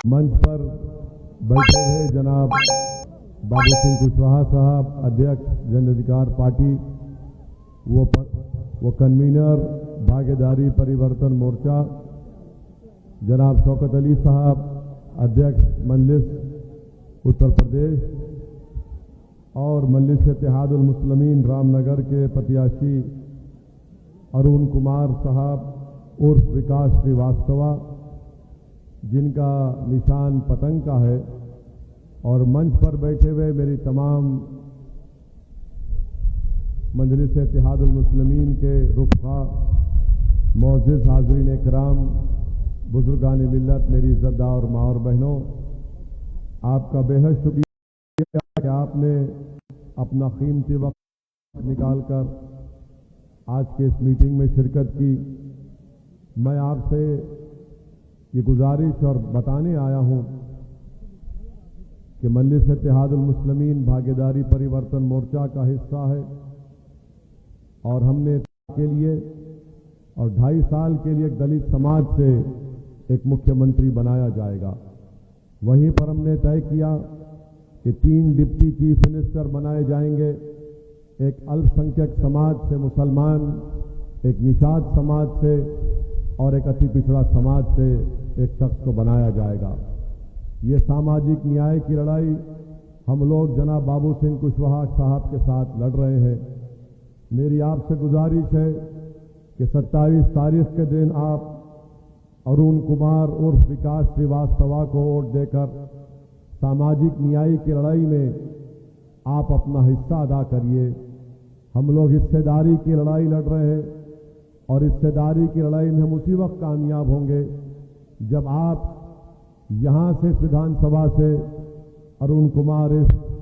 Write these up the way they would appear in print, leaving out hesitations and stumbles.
मंच पर बैठे हुए जनाब बाबू सिंह कुशवाहा साहब, अध्यक्ष जन अधिकार पार्टी, वो कन्वीनर भागीदारी परिवर्तन मोर्चा, जनाब शौकत अली साहब, अध्यक्ष मजलिस उत्तर प्रदेश, और मजलिस इत्तेहादुल मुस्लिमीन रामनगर के प्रत्याशी अरुण कुमार साहब उर्फ विकास श्रीवास्तवा, जिनका निशान पतंग का है, और मंच पर बैठे हुए मेरी तमाम मजलिस इत्तेहादुल मुस्लिमीन के रुखा, मोअज़्ज़िज़ हाज़रीन इकराम, बुजुर्गान मिल्लत, मेरी इज़्ज़तदार माँ और बहनों, आपका बेहद शुक्रिया कि आपने अपना कीमती वक्त निकालकर आज के इस मीटिंग में शिरकत की। मैं आपसे ये गुजारिश और बताने आया हूँ कि मजलिस इत्तेहादुल मुस्लिमीन भागीदारी परिवर्तन मोर्चा का हिस्सा है, और हमने के लिए और 2.5 साल के लिए एक दलित समाज से एक मुख्यमंत्री बनाया जाएगा। वहीं पर हमने तय किया कि 3 डिप्टी चीफ मिनिस्टर बनाए जाएंगे, एक अल्पसंख्यक समाज से मुसलमान, एक निषाद समाज से और एक अति पिछड़ा समाज से एक शख्स को बनाया जाएगा। ये सामाजिक न्याय की लड़ाई हम लोग जनाब बाबू सिंह कुशवाहा साहब के साथ लड़ रहे हैं। मेरी आपसे गुजारिश है कि 27 तारीख के दिन आप अरुण कुमार उर्फ विकास श्रीवास्तवा को वोट देकर सामाजिक न्याय की लड़ाई में आप अपना हिस्सा अदा करिए। हम लोग हिस्सेदारी की लड़ाई लड़ रहे हैं, और हिस्सेदारी की लड़ाई में हम उसी वक्त कामयाब होंगे जब आप यहाँ से विधानसभा से अरुण कुमार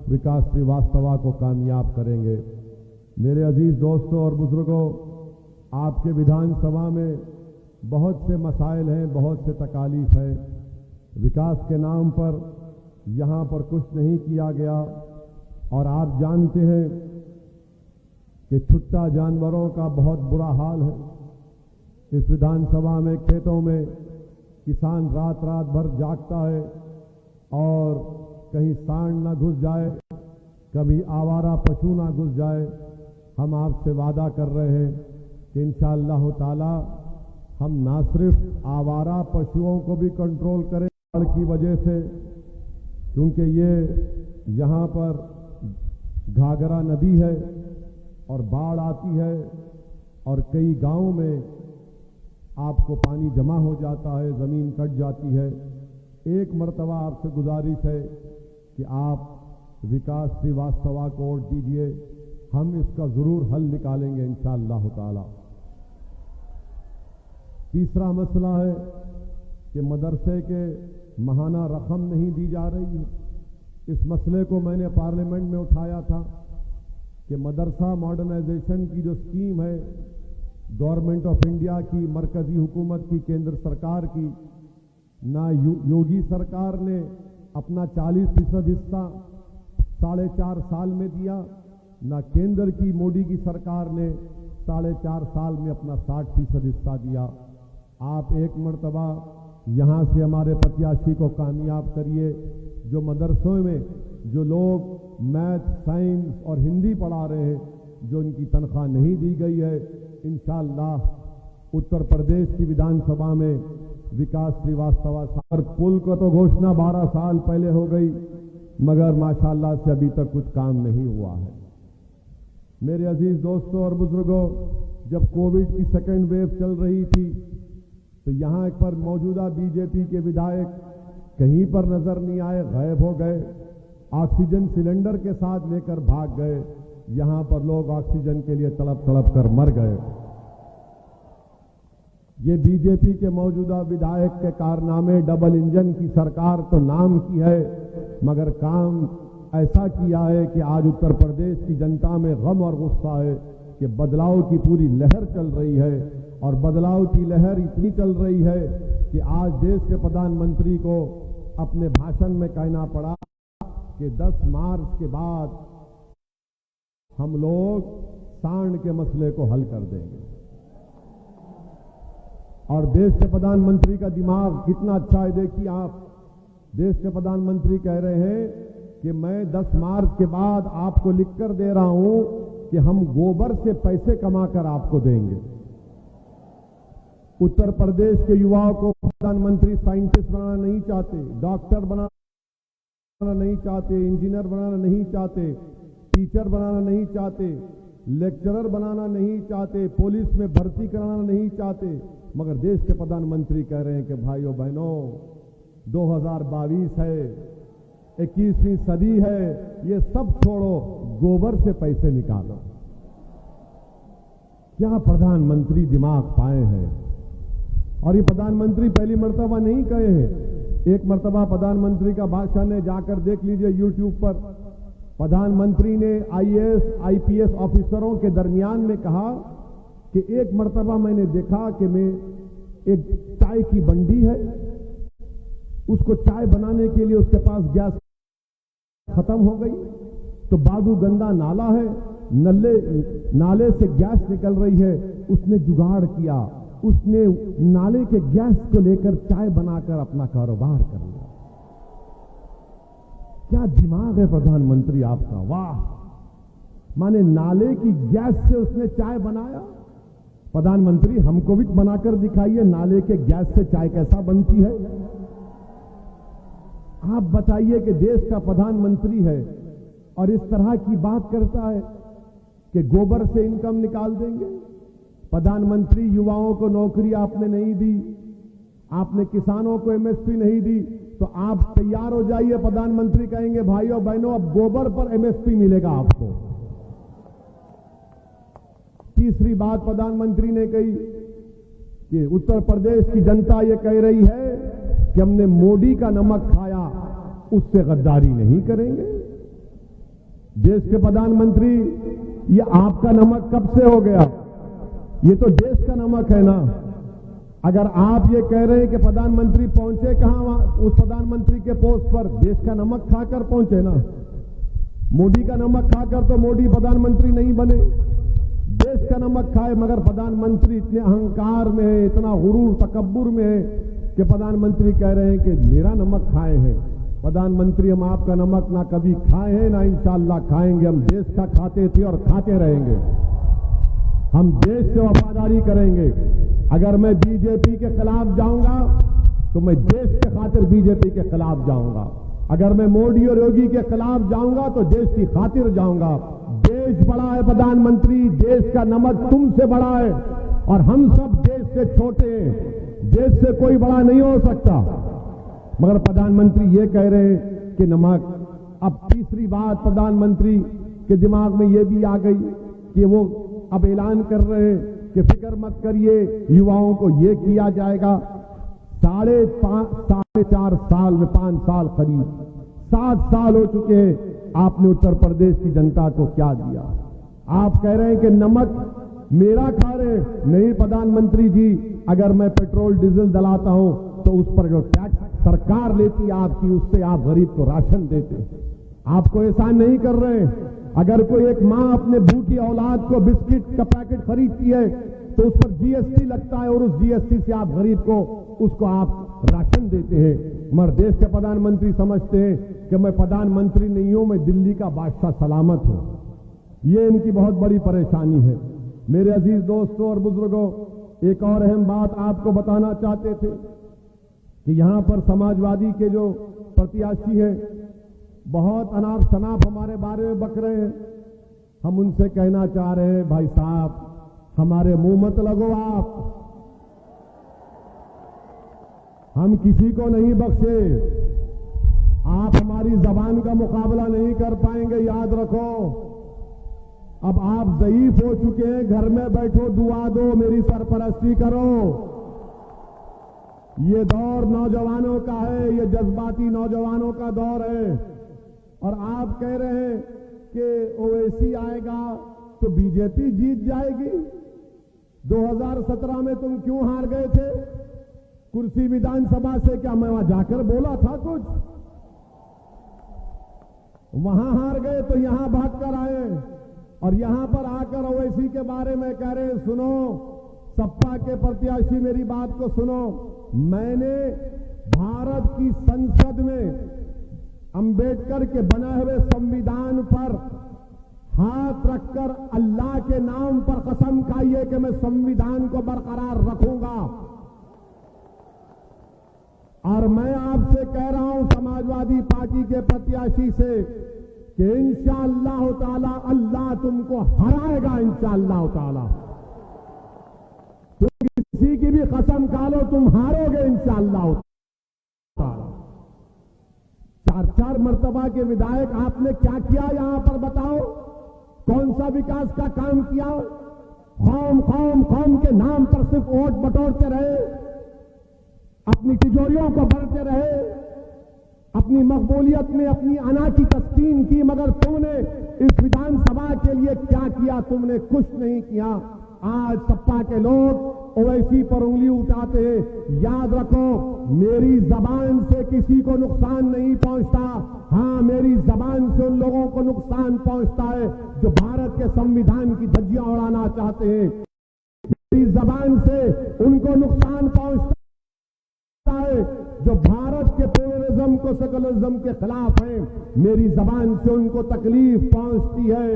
विकास श्रीवास्तवा को कामयाब करेंगे। मेरे अजीज दोस्तों और बुजुर्गों, आपके विधानसभा में बहुत से मसाइल हैं, बहुत से तकालीफ हैं। विकास के नाम पर यहाँ पर कुछ नहीं किया गया, और आप जानते हैं कि छुट्टा जानवरों का बहुत बुरा हाल है। इस विधानसभा में खेतों में किसान रात रात भर जागता है, और कहीं सांड ना घुस जाए, कभी आवारा पशु ना घुस जाए। हम आपसे वादा कर रहे हैं कि इंशाअल्लाह ताला हम ना सिर्फ आवारा पशुओं को भी कंट्रोल करें बाढ़ की वजह से, क्योंकि ये यहाँ पर घाघरा नदी है और बाढ़ आती है, और कई गांवों में आपको पानी जमा हो जाता है, ज़मीन कट जाती है। एक मर्तबा आपसे गुजारिश है कि आप विकास श्रीवास्तवा को वोट दीजिए, हम इसका ज़रूर हल निकालेंगे इंशाअल्लाह ताला। तीसरा मसला है कि मदरसे के माहाना रकम नहीं दी जा रही है। इस मसले को मैंने पार्लियामेंट में उठाया था कि मदरसा मॉडर्नाइजेशन की जो स्कीम है गवर्नमेंट ऑफ इंडिया की, मरकजी हुकूमत की, केंद्र सरकार की, ना योगी सरकार ने अपना 40% हिस्सा 4.5 साल में दिया, ना केंद्र की मोदी की सरकार ने 4.5 साल में अपना 60% हिस्सा दिया। आप एक मर्तबा यहाँ से हमारे प्रत्याशी को कामयाब करिए। जो मदरसों में जो लोग मैथ, साइंस और हिंदी पढ़ा रहे हैं, जो इनकी तनख्वाह नहीं दी गई है, इंशाअल्लाह उत्तर प्रदेश की विधानसभा में विकास श्रीवास्तवा साहब, पुल को तो घोषणा 12 साल पहले हो गई, मगर माशाअल्लाह से अभी तक कुछ काम नहीं हुआ है। मेरे अजीज दोस्तों और बुजुर्गों, जब कोविड की सेकेंड वेव चल रही थी तो यहाँ पर मौजूदा बीजेपी के विधायक कहीं पर नजर नहीं आए, गायब हो गए। ऑक्सीजन सिलेंडर के साथ लेकर भाग गए। यहाँ पर लोग ऑक्सीजन के लिए तड़प तड़प कर मर गए। ये बीजेपी के मौजूदा विधायक के कारनामे, डबल इंजन की सरकार तो नाम की है, मगर काम ऐसा किया है कि आज उत्तर प्रदेश की जनता में गम और गुस्सा है कि बदलाव की पूरी लहर चल रही है, और बदलाव की लहर इतनी चल रही है कि आज देश के प्रधानमंत्री को अपने भाषण में कहना पड़ा कि 10 मार्च के बाद हम लोग सांड के मसले को हल कर देंगे। और देश के प्रधानमंत्री का दिमाग कितना अच्छा है, देखिए आप, देश के प्रधानमंत्री कह रहे हैं कि मैं 10 मार्च के बाद आपको लिखकर दे रहा हूं कि हम गोबर से पैसे कमाकर आपको देंगे। उत्तर प्रदेश के युवाओं को प्रधानमंत्री साइंटिस्ट बनाना नहीं चाहते, डॉक्टर बनाना नहीं चाहते, इंजीनियर बनाना नहीं चाहते, टीचर बनाना नहीं चाहते, लेक्चरर बनाना नहीं चाहते, पुलिस में भर्ती कराना नहीं चाहते, मगर देश के प्रधानमंत्री कह रहे हैं कि भाइयों बहनों 2022 है, 21वीं सदी है, ये सब छोड़ो, गोबर से पैसे निकालो। क्या प्रधानमंत्री दिमाग पाए हैं। और ये प्रधानमंत्री पहली मर्तबा नहीं कहे हैं। एक मर्तबा प्रधानमंत्री का भाषण है, जाकर देख लीजिए YouTube पर। प्रधानमंत्री ने IAS IPS ऑफिसरों के दरमियान में कहा कि एक मर्तबा मैंने देखा कि मैं एक चाय की बंडी है, उसको चाय बनाने के लिए उसके पास गैस खत्म हो गई, तो बाजू गंदा नाला है, नाले से गैस निकल रही है, उसने जुगाड़ किया, उसने नाले के गैस को लेकर चाय बनाकर अपना कारोबार कर लिया। क्या दिमाग है प्रधानमंत्री आपका, वाह। माने नाले की गैस से उसने चाय बनाया। प्रधानमंत्री हमको भी बनाकर दिखाइए, नाले के गैस से चाय कैसा बनती है। आप बताइए कि देश का प्रधानमंत्री है और इस तरह की बात करता है कि गोबर से इनकम निकाल देंगे। प्रधानमंत्री युवाओं को नौकरी आपने नहीं दी, आपने किसानों को MSP नहीं दी, तो आप तैयार हो जाइए। प्रधानमंत्री कहेंगे भाइयों बहनों अब गोबर पर MSP मिलेगा आपको। तीसरी बात प्रधानमंत्री ने कही कि उत्तर प्रदेश की जनता ये कह रही है कि हमने मोदी का नमक खाया, उससे गद्दारी नहीं करेंगे। देश के प्रधानमंत्री ये आपका नमक कब से हो गया, ये तो देश का नमक है ना। अगर आप ये कह रहे हैं कि प्रधानमंत्री पहुंचे कहां, उस प्रधानमंत्री के पोस्ट पर देश का नमक खाकर पहुंचे ना। मोदी का नमक खाकर तो मोदी प्रधानमंत्री नहीं बने, देश का नमक खाए। मगर प्रधानमंत्री इतने अहंकार में है, इतना गुरूर तकब्बुर में है कि प्रधानमंत्री कह रहे हैं कि मेरा नमक खाए हैं। प्रधानमंत्री हम आपका नमक ना कभी खाए हैं ना इंशाअल्लाह खाएंगे। हम देश का खाते थे और खाते रहेंगे। हम देश से वफादारी करेंगे। अगर मैं बीजेपी के खिलाफ जाऊंगा तो मैं देश के खातिर बीजेपी के खिलाफ जाऊंगा। अगर मैं मोदी और योगी के खिलाफ जाऊंगा तो देश की खातिर जाऊंगा। देश बड़ा है प्रधानमंत्री, देश का नमक तुमसे बड़ा है और हम सब देश से छोटे हैं। देश से कोई बड़ा नहीं हो सकता। मगर प्रधानमंत्री ये कह रहे हैं कि नमक। अब तीसरी बात प्रधानमंत्री के दिमाग में ये भी आ गई कि वो अब ऐलान कर रहे हैं कि फिक्र मत करिए, युवाओं को ये किया जाएगा। 4.5 साल में 5 साल करीब 7 साल हो चुके हैं। आपने उत्तर प्रदेश की जनता को क्या दिया। आप कह रहे हैं कि नमक मेरा खा रहे नहीं। प्रधानमंत्री जी अगर मैं पेट्रोल डीजल डलाता हूं तो उस पर जो टैक्स सरकार लेती है आपकी, उससे आप गरीब को राशन देते। आपको एहसान नहीं कर रहे। अगर कोई एक मां अपने भूखी औलाद को बिस्किट का पैकेट खरीदती है तो उस पर GST लगता है और उस GST से आप गरीब को उसको आप राशन देते हैं। मगर देश के प्रधानमंत्री समझते हैं कि मैं प्रधानमंत्री नहीं हूं, मैं दिल्ली का बादशाह सलामत हूं। ये इनकी बहुत बड़ी परेशानी है। मेरे अजीज दोस्तों और बुजुर्गों, एक और अहम बात आपको बताना चाहते थे कि यहां पर समाजवादी के जो प्रत्याशी हैं बहुत अनाप शनाप हमारे बारे में बक रहे हैं। हम उनसे कहना चाह रहे हैं भाई साहब हमारे मुंह मत लगो आप। हम किसी को नहीं बख्शे। आप हमारी जबान का मुकाबला नहीं कर पाएंगे, याद रखो। अब आप ज़ईफ हो चुके हैं, घर में बैठो, दुआ दो, मेरी सरपरस्ती करो। ये दौर नौजवानों का है, ये जज्बाती नौजवानों का दौर है। और आप कह रहे हैं कि ओवैसी आएगा तो बीजेपी जीत जाएगी। 2017 में तुम क्यों हार गए थे कुर्सी विधानसभा से? क्या मैं वहां जाकर बोला था कुछ? वहां हार गए तो यहां भागकर आए और यहां पर आकर ओवैसी के बारे में कह रहे हैं। सुनो, सपा के प्रत्याशी मेरी बात को सुनो। मैंने भारत की संसद में अंबेडकर के बनाए हुए संविधान पर हाथ रखकर अल्लाह के नाम पर कसम खाइए कि मैं संविधान को बरकरार रखूंगा। और मैं आपसे कह रहा हूं समाजवादी पार्टी के प्रत्याशी से कि इंशाअल्लाह ताला अल्लाह तुमको हराएगा इंशाअल्लाह ताला। तुम किसी की भी कसम खा लो तुम हारोगे इंशाअल्लाह ताला। 4-4 मर्तबा के विधायक आपने क्या किया यहां पर बताओ? कौन सा विकास का काम किया? कौम के नाम पर सिर्फ वोट बटोरते रहे, अपनी तिजोरियों को भरते रहे, अपनी मकबूलियत में अपनी अना की तस्कीन की, मगर तुमने इस विधानसभा के लिए क्या किया? तुमने कुछ नहीं किया। आज सपा के लोग ओवैसी पर उंगली उठाते हैं। याद रखो, मेरी जबान से किसी को नुकसान नहीं पहुंचता। हां, मेरी जबान से उन लोगों को नुकसान पहुंचता है जो भारत के संविधान की धज्जियां उड़ाना चाहते हैं। मेरी जबान से उनको नुकसान पहुंचता है जो भारत के प्लुरलिज्म को सेकुलरिज्म के खिलाफ है। मेरी जबान से उनको तकलीफ पहुंचती है,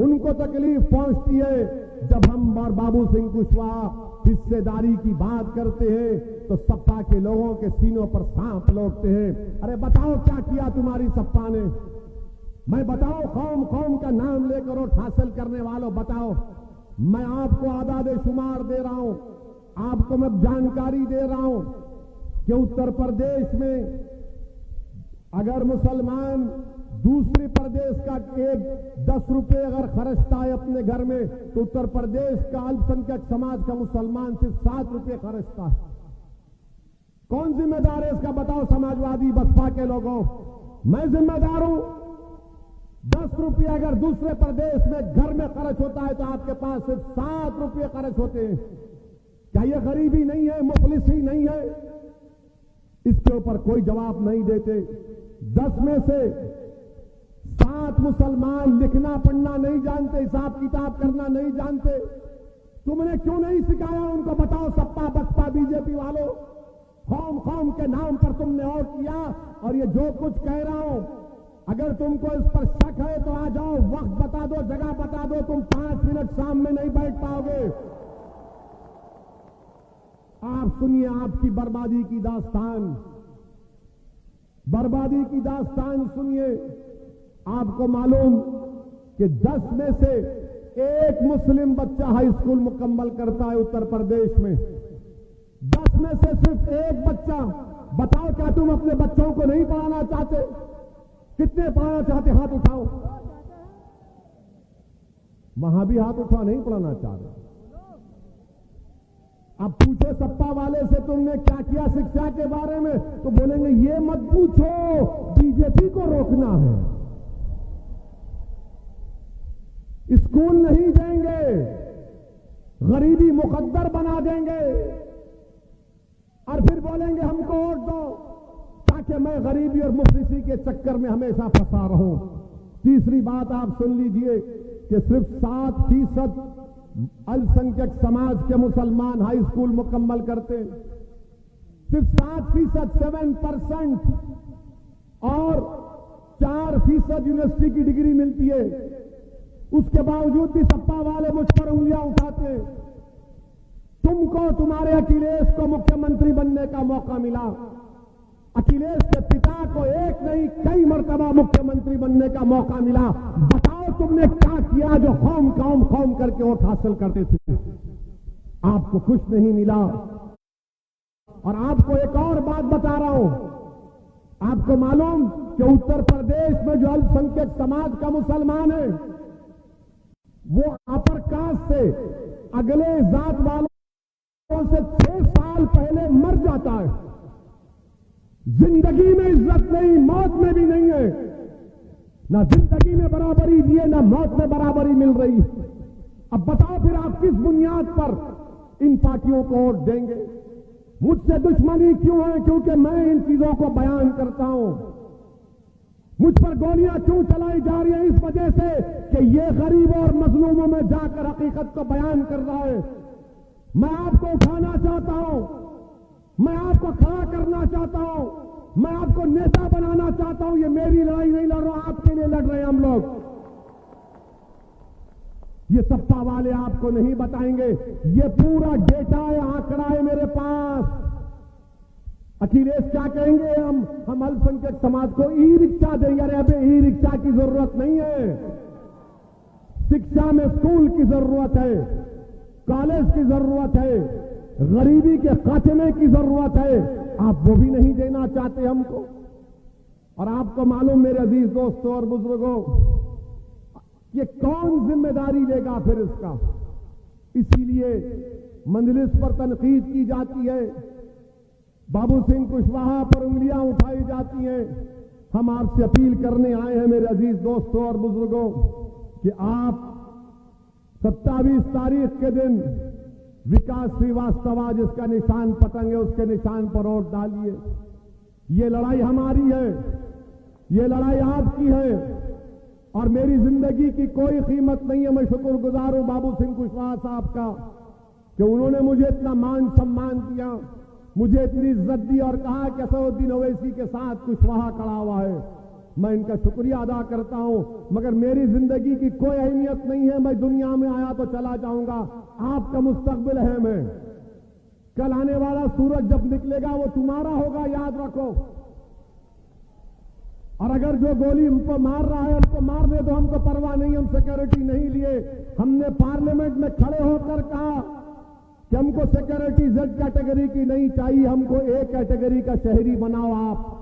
उनको तकलीफ पहुंचती है जब हम और बाबू सिंह कुशवाहा हिस्सेदारी की बात करते हैं तो सपा के लोगों के सीनों पर सांप लौटते हैं। अरे बताओ क्या किया तुम्हारी सपा ने? मैं बताओ, कौम का नाम लेकर वोट हासिल करने वालों बताओ। मैं आपको आदाद शुमार दे रहा हूं, आपको मैं जानकारी दे रहा हूं कि उत्तर प्रदेश में अगर मुसलमान दूसरे प्रदेश का एक 10 रुपए अगर खर्चता है अपने घर में तो उत्तर प्रदेश का अल्पसंख्यक समाज का मुसलमान सिर्फ 7 रुपए खर्चता है। कौन जिम्मेदार है इसका बताओ? समाजवादी बसपा के लोगों। मैं जिम्मेदार हूं। 10 रुपये अगर दूसरे प्रदेश में घर में खर्च होता है तो आपके पास सिर्फ 7 रुपये खर्च होते हैं। क्या यह गरीबी नहीं है, मुफलिसी नहीं है? इसके ऊपर कोई जवाब नहीं देते। 10 में से 7 मुसलमान लिखना पढ़ना नहीं जानते, हिसाब किताब करना नहीं जानते। तुमने क्यों नहीं सिखाया उनको? बताओ सपा बसपा बीजेपी वालों, कौम के नाम पर तुमने वोट किया। और ये जो कुछ कह रहा हूं, अगर तुमको इस पर शक है तो आ जाओ, वक्त बता दो, जगह बता दो, तुम 5 मिनट सामने नहीं बैठ पाओगे। आप सुनिए आपकी बर्बादी की दास्तान, बर्बादी की दास्तान सुनिए। आपको मालूम कि 10 में से 1 मुस्लिम बच्चा हाई स्कूल मुकम्मल करता है उत्तर प्रदेश में। 10 में से सिर्फ 1 बच्चा। बताओ क्या तुम अपने बच्चों को नहीं पढ़ाना चाहते? कितने पढ़ाना चाहते? हाथ उठाओ। वहां भी हाथ उठा, नहीं पढ़ाना चाह रहे। अब पूछो सपा वाले से तुमने क्या किया शिक्षा के बारे में, तो बोलेंगे ये मत पूछो, बीजेपी को रोकना है, स्कूल नहीं देंगे, गरीबी मुकद्दर बना देंगे, और फिर बोलेंगे हमको वोट दो ताकि मैं गरीबी और मुफलिसी के चक्कर में हमेशा फंसा रहूं। तीसरी बात आप सुन लीजिए कि सिर्फ 7% अल्पसंख्यक समाज के मुसलमान हाई स्कूल मुकम्मल करते, सिर्फ 7%, 7%, और 4% यूनिवर्सिटी की डिग्री मिलती है। उसके बावजूद भी सपा वाले मुझ पर उंगलियां उठाते। तुमको तुम्हारे अखिलेश को मुख्यमंत्री बनने का मौका मिला। अखिलेश के पिता को एक नहीं कई मर्तबा मुख्यमंत्री बनने का मौका मिला। बताओ तुमने क्या किया जो कौम करके वोट हासिल करते थे? आपको कुछ नहीं मिला। और आपको एक और बात बता रहा हूं, आपको मालूम कि उत्तर प्रदेश में जो अल्पसंख्यक समाज का मुसलमान है वो अपर कास्ट से अगले जात वालों से 6 साल पहले मर जाता है। जिंदगी में इज्जत नहीं, मौत में भी नहीं है। ना जिंदगी में बराबरी दिए, ना मौत में बराबरी मिल रही। अब बताओ फिर आप किस बुनियाद पर इन पार्टियों को वोट देंगे? मुझसे दुश्मनी क्यों है? क्योंकि मैं इन चीजों को बयान करता हूं। मुझ पर गोलियां क्यों चलाई जा रही हैं? इस वजह से कि ये गरीबों और मजलूमों में जाकर हकीकत को बयान कर रहा है। मैं आपको उठाना चाहता हूं मैं आपको खड़ा करना चाहता हूं, मैं आपको नेता बनाना चाहता हूं। ये मेरी लड़ाई नहीं लड़ रहा, आपके लिए लड़ रहे हैं हम लोग। ये सपा वाले आपको नहीं बताएंगे, ये पूरा डेटा है, आंकड़ा है मेरे पास। अखिलेश क्या कहेंगे, हम अल्पसंख्यक समाज को ई रिक्शा देंगे। अरे अबे ई रिक्शा की जरूरत नहीं है, शिक्षा में स्कूल की जरूरत है, कॉलेज की जरूरत है, गरीबी के खात्मे की जरूरत है। आप वो भी नहीं देना चाहते हमको। और आपको मालूम मेरे अजीज दोस्तों और बुजुर्गों, ये कौन जिम्मेदारी लेगा फिर इसका। इसीलिए मंजलिस पर तनकीद की जाती है, बाबू सिंह कुशवाहा पर उंगलियां उठाई जाती हैं। हम आपसे अपील करने आए हैं मेरे अजीज दोस्तों और बुजुर्गों कि आप 27 तारीख के दिन विकास श्रीवास्तव जिसका निशान पतंग है उसके निशान पर वोट डालिए। ये लड़ाई हमारी है, ये लड़ाई आपकी है और मेरी जिंदगी की कोई कीमत नहीं है। मैं शुक्रगुजार हूं बाबू सिंह कुशवाहा साहब का कि उन्होंने मुझे इतना मान सम्मान दिया, मुझे इतनी इज्जत दी और कहा कि असदुद्दीन ओवैसी के साथ कुशवाहा खड़ा हुआ है। मैं इनका शुक्रिया अदा करता हूं, मगर मेरी जिंदगी की कोई अहमियत नहीं है। मैं दुनिया में आया तो चला जाऊंगा, आपका मुस्तकबिल है। मैं कल आने वाला सूरज जब निकलेगा वो तुम्हारा होगा, याद रखो। और अगर जो गोली हमको मार रहा है हमको मार दे तो हमको परवाह नहीं, हम सिक्योरिटी नहीं लिए। हमने पार्लियामेंट में खड़े होकर कहा कि हमको सिक्योरिटी जेड कैटेगरी की नहीं चाहिए, हमको ए कैटेगरी का शहरी बनाओ आप।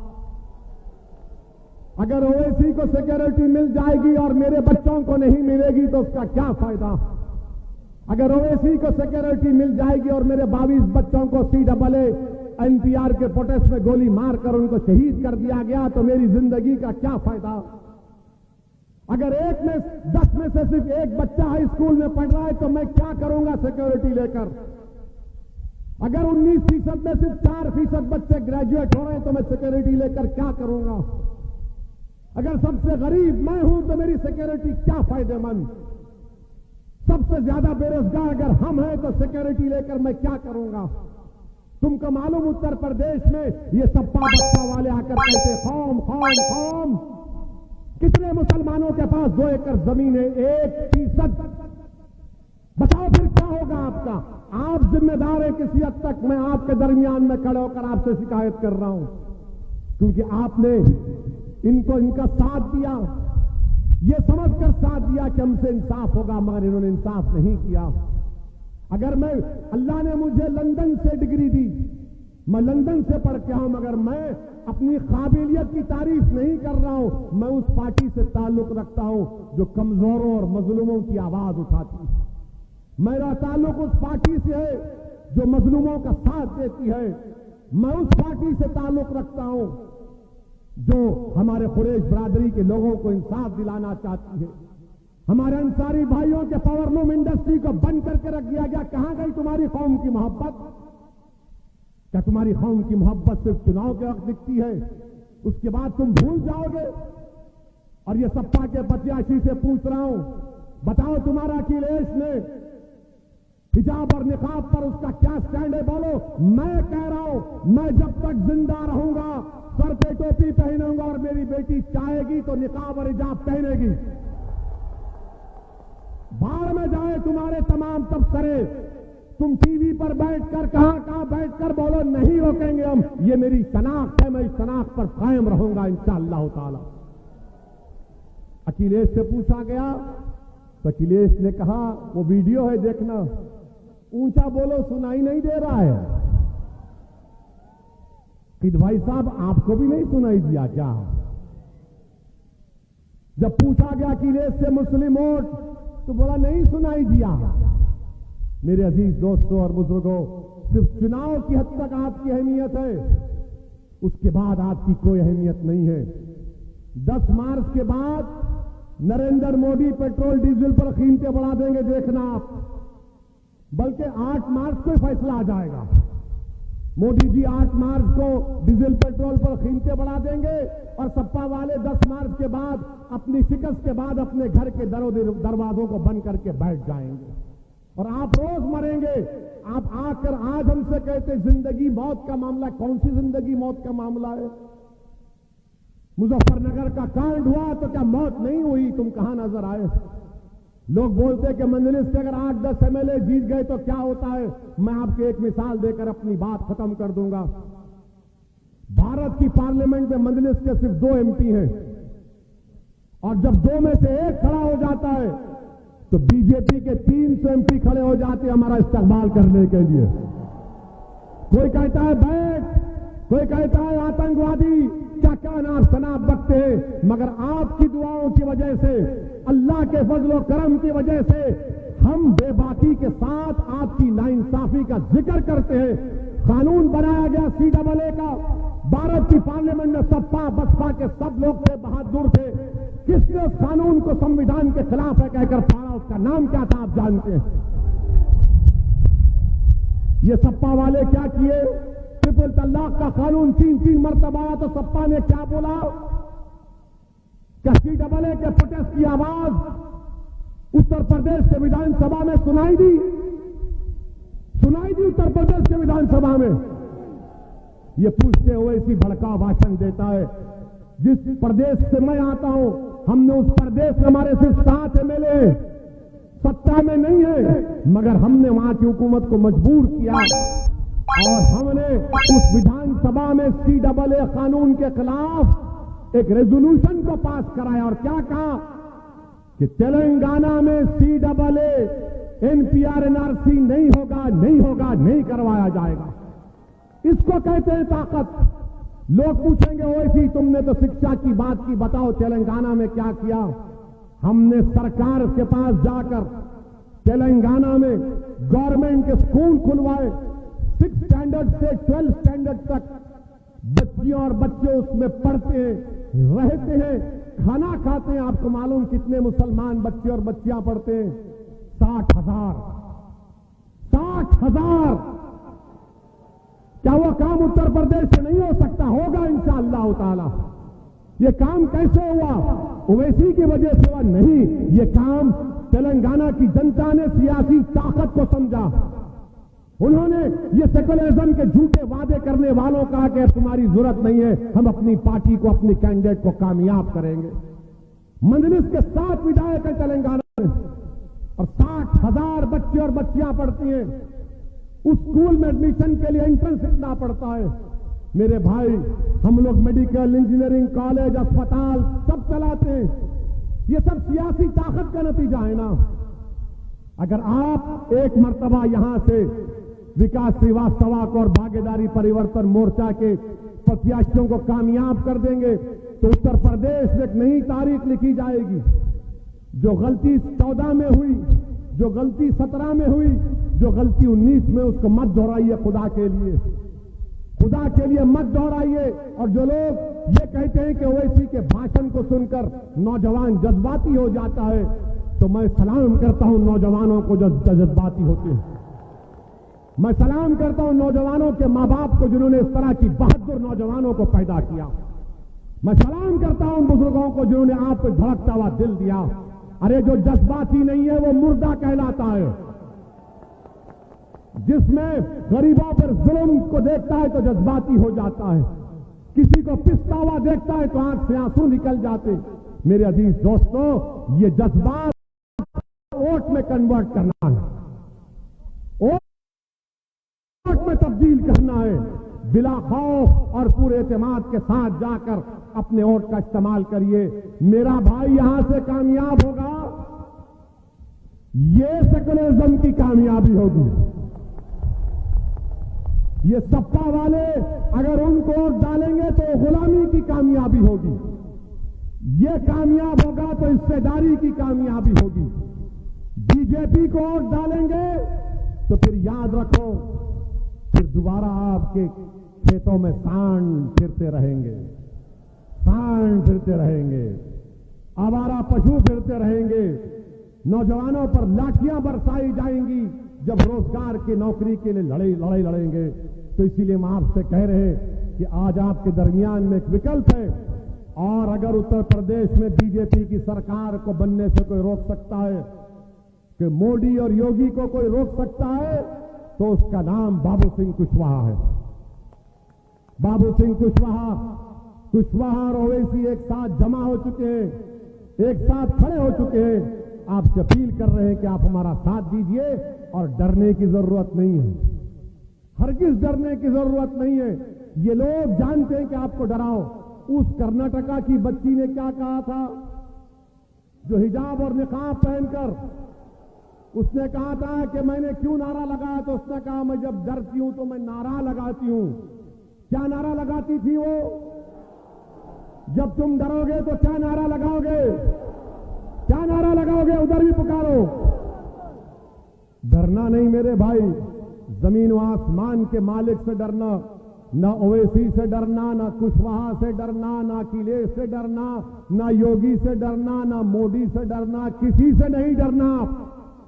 अगर ओवैसी को सिक्योरिटी मिल जाएगी और मेरे बच्चों को नहीं मिलेगी तो उसका क्या फायदा। अगर ओवैसी को सिक्योरिटी मिल जाएगी और मेरे 22 बच्चों को CAA NPR के प्रोटेस्ट में गोली मारकर उनको शहीद कर दिया गया तो मेरी जिंदगी का क्या फायदा। अगर 10 में से सिर्फ एक बच्चा हाई स्कूल में पढ़ रहा है तो मैं क्या करूंगा सिक्योरिटी लेकर। अगर 19% में सिर्फ 4% बच्चे ग्रेजुएट हो रहे हैं तो मैं सिक्योरिटी लेकर क्या करूंगा। अगर सबसे गरीब मैं हूं तो मेरी सिक्योरिटी क्या फायदेमंद। सबसे ज्यादा बेरोजगार अगर हम हैं तो सिक्योरिटी लेकर मैं क्या करूंगा। तुमको मालूम उत्तर प्रदेश में ये सपा बसपा वाले आकर कहते खौम खौम खौम। कितने मुसलमानों के पास 2 एकड़ जमीन है, 1%। बताओ फिर क्या होगा आपका। आप जिम्मेदार है किसी हद तक। मैं आपके दरमियान में खड़े होकर आपसे शिकायत कर रहा हूं क्योंकि आपने इनको इनका साथ दिया, ये समझकर साथ दिया कि हमसे इंसाफ होगा, मगर इन्होंने इंसाफ नहीं किया। अगर मैं अल्लाह ने मुझे लंदन से डिग्री दी, मैं लंदन से पढ़ के आऊं, मगर मैं अपनी काबिलियत की तारीफ नहीं कर रहा हूं। मैं उस पार्टी से ताल्लुक रखता हूं जो कमजोरों और मजलूमों की आवाज उठाती है। मेरा ताल्लुक उस पार्टी से है जो मजलूमों का साथ देती है। मैं उस पार्टी से ताल्लुक रखता हूं जो हमारे कुरैश बरादरी के लोगों को इंसाफ दिलाना चाहती है। हमारे अंसारी भाइयों के पावरलूम इंडस्ट्री को बंद करके रख दिया गया। कहां गई तुम्हारी कौम की मोहब्बत। क्या तुम्हारी कौम की मोहब्बत सिर्फ चुनाव के वक्त दिखती है, उसके बाद तुम भूल जाओगे। और ये सपा के प्रत्याशी से पूछ रहा हूं, बताओ तुम्हारा अखिलेश ने हिजाब और निकाब पर उसका क्या स्टैंड है, बोलो। मैं कह रहा हूं, मैं जब तक जिंदा रहूंगा सर पे टोपी पहनूंगा और मेरी बेटी चाहेगी तो निकाब और हिजाब पहनेगी। बाढ़ में जाए तुम्हारे तमाम तबसरे, तुम टीवी पर बैठकर कहां बैठकर बोलो, नहीं रोकेंगे हम। ये मेरी शनाख्त है, मैं इस शनाख्त पर कायम रहूंगा इंशाअल्लाह ताला। अखिलेश से पूछा गया तो अखिलेश ने कहा, वो वीडियो है देखना, ऊंचा बोलो सुनाई नहीं दे रहा है। कि भाई साहब आपको भी नहीं सुनाई दिया क्या। जब पूछा गया अखिलेश से मुस्लिम वोट तो बोला नहीं सुनाई दिया। मेरे अजीज दोस्तों और बुजुर्गों, सिर्फ चुनाव की हद तक आपकी अहमियत है, उसके बाद आपकी कोई अहमियत नहीं है। 10 मार्च के बाद नरेंद्र मोदी पेट्रोल डीजल पर कीमतें बढ़ा देंगे, देखना आप। बल्कि 8 मार्च को फैसला आ जाएगा। मोदी जी 8 मार्च को डीजल पेट्रोल पर कीमतें बढ़ा देंगे और सपा वाले 10 मार्च के बाद अपनी शिकस्त के बाद अपने घर के दरवाजों को बंद करके बैठ जाएंगे। और आप रोज मरेंगे। आप आकर आज हमसे कहते जिंदगी मौत का मामला। कौन सी जिंदगी मौत का मामला है? मुजफ्फरनगर का कांड हुआ तो क्या मौत नहीं हुई? तुम कहां नजर आए? लोग बोलते कि मजलिस के अगर 8-10 एमएलए जीत गए तो क्या होता है। मैं आपको एक मिसाल देकर अपनी बात खत्म कर दूंगा। भारत की पार्लियामेंट में मजलिस के सिर्फ 2 एमपी हैं, और जब 2 में से 1 खड़ा हो जाता है तो बीजेपी के 300 एमपी खड़े हो जाते हैं हमारा इस्तेमाल करने के लिए। कोई कहता है बैठ, कोई कहता है आतंकवादी, क्या क्या नाम शनाब बकते हैं। मगर आपकी दुआओं की वजह से, अल्लाह के फजलो करम की वजह से हम बेबाकी के साथ आपकी नाइंसाफी का जिक्र करते हैं। कानून बनाया गया CAA का, भारत की पार्लियामेंट में सपा बसपा के सब लोग थे, बहादुर थे। किसने उस कानून को संविधान के खिलाफ है कहकर फाड़ा? उसका नाम क्या था आप जानते हैं? ये सपा वाले क्या किए? ट्रिपल तलाक का कानून 3 मरतबा आया तो सपा ने क्या बोला? क्या CAA के प्रोटेस्ट की आवाज उत्तर प्रदेश के विधानसभा में सुनाई दी? सुनाई दी उत्तर प्रदेश के विधानसभा में? ये पूछते हुए इसी भड़का भाषण देता है। जिस प्रदेश से मैं आता हूं, हमने उस प्रदेश में हमारे सिर्फ 7 एमएलए सत्ता में नहीं है, मगर हमने वहां की हुकूमत को मजबूर किया और हमने उस विधानसभा में CAA कानून के खिलाफ एक रेजोल्यूशन को पास कराया। और क्या कहा कि तेलंगाना में CAA NPR NRC नहीं होगा, नहीं होगा, नहीं करवाया जाएगा। इसको कहते हैं ताकत। लोग पूछेंगे ओवैसी तुमने तो शिक्षा की बात की, बताओ तेलंगाना में क्या किया? हमने सरकार के पास जाकर तेलंगाना में गवर्नमेंट के स्कूल खुलवाए। 6 स्टैंडर्ड से 12 स्टैंडर्ड तक बच्चियों और बच्चे उसमें पढ़ते हैं, रहते हैं, खाना खाते हैं। आपको मालूम कितने मुसलमान बच्चे और बच्चियां पढ़ते हैं? 60,000। 60,000। क्या वो काम उत्तर प्रदेश से नहीं हो सकता? होगा इंशाअल्लाह ताला। ये काम कैसे हुआ? ओवैसी की वजह से हुआ नहीं। ये काम तेलंगाना की जनता ने सियासी ताकत को समझा। उन्होंने ये सेकुलरिज्म के झूठे वादे करने वालों का कि तुम्हारी जरूरत नहीं है, हम अपनी पार्टी को, अपनी कैंडिडेट को कामयाब करेंगे। मजलिस के 7 विधायक है तेलंगाना में और 60,000 बच्चे और बच्चियां पढ़ती हैं। उस स्कूल में एडमिशन के लिए एंट्रेंस लिखना पड़ता है। मेरे भाई, हम लोग मेडिकल, इंजीनियरिंग कॉलेज, अस्पताल सब चलाते हैं। ये सब सियासी ताकत का नतीजा है ना। अगर आप एक मर्तबा यहां से विकास श्रीवास्तव को और भागीदारी परिवर्तन मोर्चा के प्रत्याशियों को कामयाब कर देंगे तो उत्तर प्रदेश में एक नई तारीख लिखी जाएगी। जो गलती 14 में हुई, जो गलती 17 में हुई, जो गलती 19 में, उसको मत दोहराइए खुदा के लिए। खुदा के लिए मत दोहराइए। और जो लोग ये कहते हैं कि ओवैसी के भाषण को सुनकर नौजवान जज्बाती हो जाता है, तो मैं सलाम करता हूं नौजवानों को जो जज्बाती होते हैं। मैं सलाम करता हूं नौजवानों के मां बाप को जिन्होंने इस तरह की बहादुर नौजवानों को पैदा किया। मैं सलाम करता हूं बुजुर्गों को जिन्होंने आपको धड़कता हुआ दिल दिया। अरे जो जज्बाती नहीं है वो मुर्दा कहलाता है। जिसमें गरीबों पर जुल्म को देखता है तो जज्बाती हो जाता है। किसी को पिसता हुआ देखता है तो आंख से आंसू निकल जाते। मेरे अजीज दोस्तों, ये जज्बात वोट में कन्वर्ट करना है, वोट में तब्दील करना है। बिला खौफ और पूरे एतमाद के साथ जाकर अपने वोट का इस्तेमाल करिए। मेरा भाई यहां से कामयाब होगा, ये सेकुलरिज्म की कामयाबी होगी। ये सपा वाले अगर उनको वोट डालेंगे तो गुलामी की कामयाबी होगी। ये कामयाब होगा तो हिस्सेदारी की कामयाबी होगी। बीजेपी को वोट डालेंगे तो फिर याद रखो, फिर दोबारा आपके खेतों में सांड फिरते रहेंगे, सांड फिरते रहेंगे, आवारा पशु फिरते रहेंगे। नौजवानों पर लाठियां बरसाई जाएंगी जब रोजगार की नौकरी के लिए लड़ाई लड़ेंगे। तो इसीलिए हम आपसे कह रहे हैं कि आज आपके दरमियान में एक विकल्प है, और अगर उत्तर प्रदेश में बीजेपी की सरकार को बनने से कोई रोक सकता है कि मोदी और योगी को कोई रोक सकता है तो उसका नाम बाबू सिंह कुशवाहा है। बाबू सिंह कुशवाहा और ओवैसी एक साथ जमा हो चुके हैं, एक साथ खड़े हो चुके हैं। आपसे अपील कर रहे हैं कि आप हमारा साथ दीजिए और डरने की जरूरत नहीं है, हरगिज डरने की जरूरत नहीं है। ये लोग जानते हैं कि आपको डराओ। उस कर्नाटका की बच्ची ने क्या कहा था, जो हिजाब और निकाब पहनकर, उसने कहा था कि मैंने क्यों नारा लगाया, तो उसने कहा मैं जब डरती हूं तो मैं नारा लगाती हूं। क्या नारा लगाती थी वो? जब तुम डरोगे तो क्या नारा लगाओगे? क्या नारा लगाओगे? उधर भी पुकारो। डरना नहीं मेरे भाई, जमीन व आसमान के मालिक से डरना, ना ओवैसी से डरना, ना कुशवाहा से डरना, ना अखिलेश से डरना, ना योगी से डरना, ना मोदी से डरना, किसी से नहीं डरना।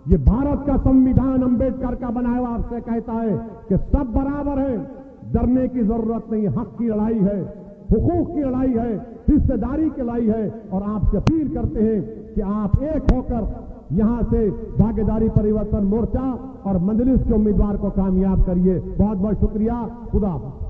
ये भारत का संविधान अंबेडकर का बनाया हुआ आपसे कहता है कि सब बराबर हैं, डरने की जरूरत नहीं। हक की लड़ाई है, हुकूक की लड़ाई है, हिस्सेदारी की लड़ाई है। और आपसे अपील करते हैं कि आप एक होकर यहां से भागीदारी परिवर्तन मोर्चा और मजलिस के उम्मीदवार को कामयाब करिए। बहुत बहुत शुक्रिया। खुदा हाफिज।